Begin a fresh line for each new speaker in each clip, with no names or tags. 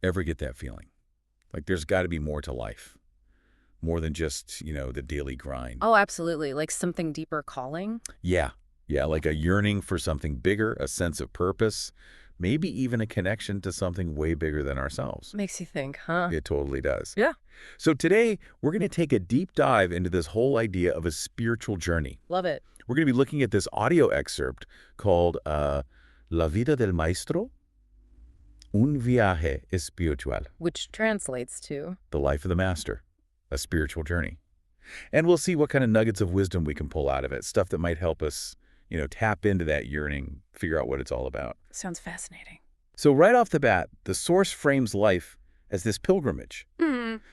Ever get that feeling? Like there's got to be more to life, more than just, the daily grind.
Oh, absolutely. Like something deeper calling?
Yeah, yeah, like a yearning for something bigger, a sense of purpose, maybe even a connection to something way bigger than ourselves.
Makes you think, huh?
It totally does.
Yeah.
So today, we're going to take a deep dive into this whole idea of a spiritual journey.
Love it.
We're going to be looking at this audio excerpt called La vida del maestro, un viaje espiritual,
Which translates to,
the life of the master, a spiritual journey. And we'll see what kind of nuggets of wisdom we can pull out of it, stuff that might help us, tap into that yearning, figure out what it's all about.
sounds fascinating.
So right off the bat, the Source frames life as this pilgrimage.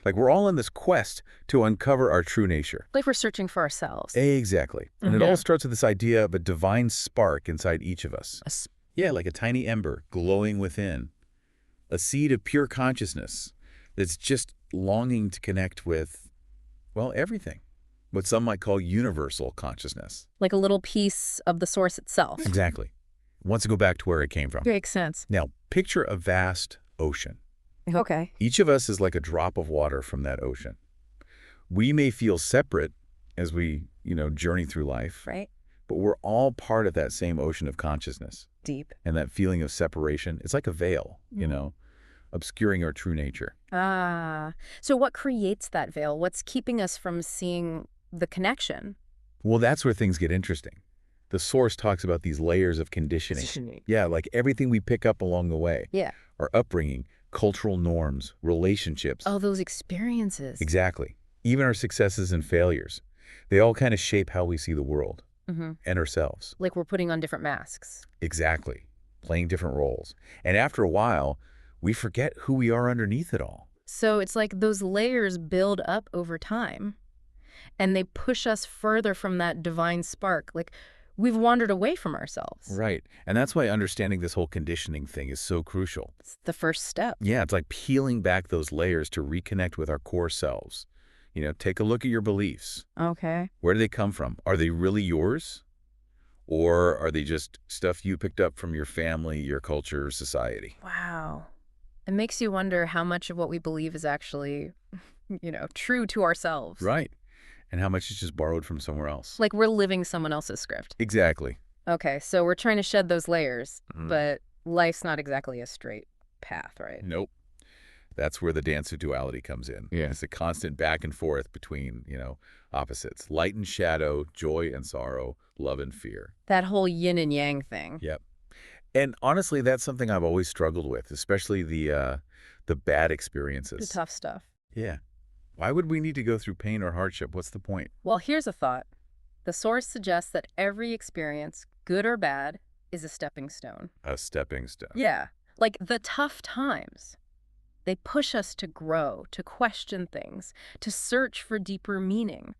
Like we're all in this quest to uncover our true nature.
Like we're searching for ourselves.
Exactly. And it all starts with this idea of a divine spark inside each of us. Yeah, like a tiny ember glowing within. A seed of pure consciousness that's just longing to connect with, well, everything. What some might call universal consciousness.
Like a little piece of the source itself.
Exactly. Wants to go back to where it came from.
Makes sense.
Now, picture a vast ocean.
Okay.
Each of us is like a drop of water from that ocean. We may feel separate as we, journey through life,
Right?
but we're all part of that same ocean of consciousness.
Deep.
And that feeling of separation, it's like a veil, obscuring our true nature.
Ah. So what creates that veil? What's keeping us from seeing the connection?
Well, that's where things get interesting. The Source talks about these layers of conditioning. Yeah, like everything we pick up along the way.
Yeah.
Our upbringing, cultural norms, relationships.
Oh, those experiences.
Exactly. Even our successes and failures. They all kind of shape how we see the world and ourselves.
Like we're putting on different masks.
Exactly. Playing different roles. And after a while, we forget who we are underneath it all.
So it's like those layers build up over time and they push us further from that divine spark. Like we've wandered away from ourselves.
Right. And that's why understanding this whole conditioning thing is so crucial.
It's the first step.
Yeah, it's like peeling back those layers to reconnect with our core selves. Take a look at your beliefs.
Okay.
Where do they come from? Are they really yours? Or are they just stuff you picked up from your family, your culture, society?
Wow. It makes you wonder how much of what we believe is actually, true to ourselves.
Right. And how much is just borrowed from somewhere else.
Like we're living someone else's script.
Exactly.
Okay, so we're trying to shed those layers, but life's not exactly a straight path, right?
Nope. That's where the dance of duality comes in.
Yeah.
It's a constant back and forth between, opposites. Light and shadow, joy and sorrow, love and fear.
That whole yin and yang thing.
Yep. And honestly, that's something I've always struggled with, especially the bad experiences.
The tough stuff.
Yeah. Why would we need to go through pain or hardship? What's the point?
Well, here's a thought. The Source suggests that every experience, good or bad, is a stepping stone.
A stepping stone.
Yeah. Like the tough times. They push us to grow, to question things, to search for deeper meaning.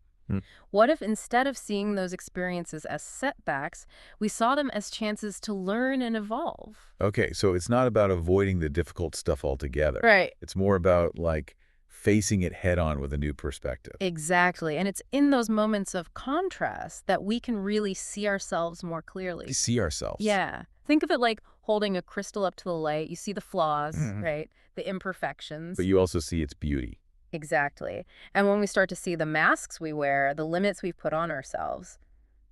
What if instead of seeing those experiences as setbacks, we saw them as chances to learn and evolve?
Okay, so it's not about avoiding the difficult stuff altogether.
Right.
It's more about, facing it head on with a new perspective.
Exactly. And it's in those moments of contrast that we can really see ourselves more clearly.
See ourselves.
Yeah. Think of it like holding a crystal up to the light. You see the flaws, right? The imperfections.
But you also see its beauty.
Exactly. And when we start to see the masks we wear, the limits we've put on ourselves,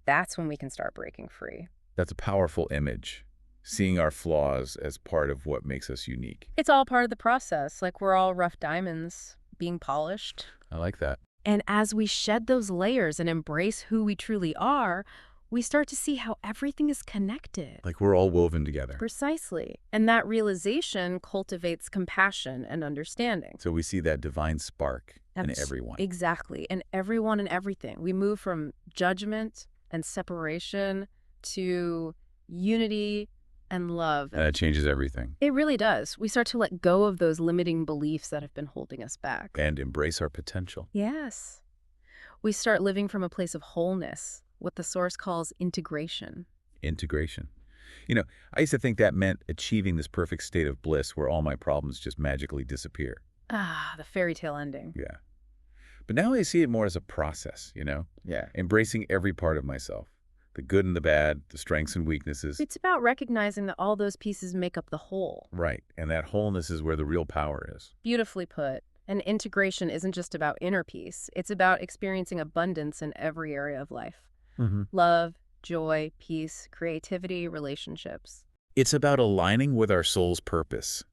that's when we can start breaking free.
That's a powerful image. Seeing our flaws as part of what makes us unique.
It's all part of the process. Like we're all rough diamonds being polished.
I like that.
And as we shed those layers and embrace who we truly are, we start to see how everything is connected.
Like we're all woven together.
Precisely. And that realization cultivates compassion and understanding.
So we see that divine spark in everyone.
Exactly. In everyone and everything. We move from judgment and separation to unity and love.
And that changes everything.
It really does. We start to let go of those limiting beliefs that have been holding us back.
And embrace our potential.
Yes. We start living from a place of wholeness, what the Source calls integration.
Integration. I used to think that meant achieving this perfect state of bliss where all my problems just magically disappear.
Ah, the fairy tale ending.
Yeah. But now I see it more as a process,
Yeah.
embracing every part of myself. The good and the bad, the strengths and weaknesses.
It's about recognizing that all those pieces make up the whole.
Right, and that wholeness is where the real power is.
Beautifully put. And integration isn't just about inner peace. It's about experiencing abundance in every area of life. Love, joy, peace, creativity, relationships.
It's about aligning with our soul's purpose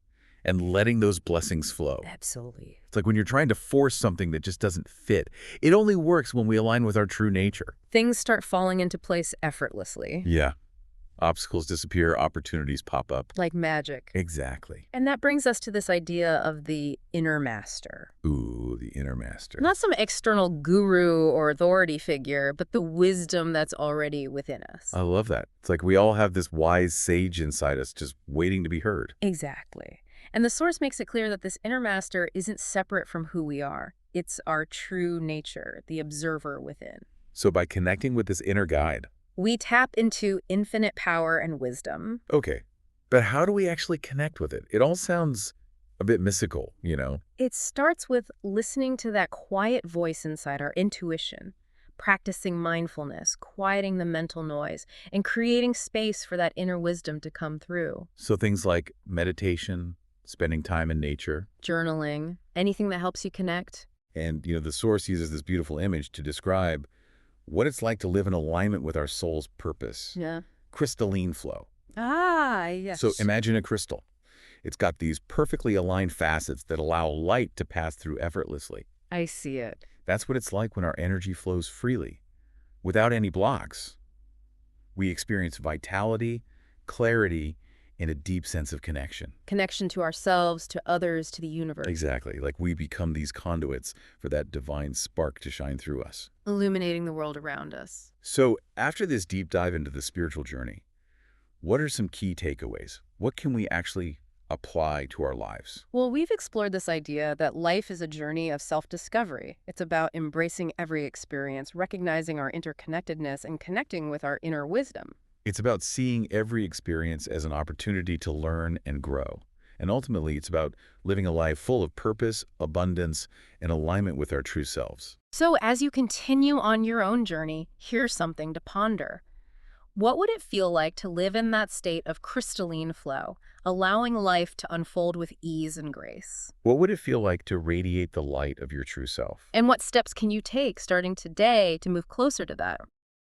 and letting those blessings flow.
Absolutely.
It's like when you're trying to force something that just doesn't fit. It only works when we align with our true nature.
Things start falling into place effortlessly.
Yeah. Obstacles disappear, opportunities pop up.
Like magic.
Exactly.
And that brings us to this idea of the inner master.
Ooh, the inner master.
Not some external guru or authority figure, but the wisdom that's already within us.
I love that. It's like we all have this wise sage inside us just waiting to be heard.
Exactly. And the Source makes it clear that this inner master isn't separate from who we are. It's our true nature, the observer within.
So by connecting with this inner guide.
We tap into infinite power and wisdom.
Okay, but how do we actually connect with it? It all sounds a bit mystical, you know?
It starts with listening to that quiet voice inside our intuition, practicing mindfulness, quieting the mental noise, and creating space for that inner wisdom to come through.
So things like meditation, spending time in nature.
Journaling, anything that helps you connect.
And, the Source uses this beautiful image to describe what it's like to live in alignment with our soul's purpose.
Yeah.
Crystalline flow.
Ah, yes.
So imagine a crystal. It's got these perfectly aligned facets that allow light to pass through effortlessly.
I see it.
That's what it's like when our energy flows freely, without any blocks. We experience vitality, clarity, and a deep sense of connection.
Connection to ourselves, to others, to the universe.
Exactly, like we become these conduits for that divine spark to shine through us.
Illuminating the world around us.
So after this deep dive into the spiritual journey, what are some key takeaways? What can we actually apply to our lives?
Well, we've explored this idea that life is a journey of self-discovery. It's about embracing every experience, recognizing our interconnectedness, and connecting with our inner wisdom.
It's about seeing every experience as an opportunity to learn and grow. And ultimately, it's about living a life full of purpose, abundance, and alignment with our true selves.
So as you continue on your own journey, here's something to ponder. What would it feel like to live in that state of crystalline flow, allowing life to unfold with ease and grace?
What would it feel like to radiate the light of your true self?
And what steps can you take starting today to move closer to that?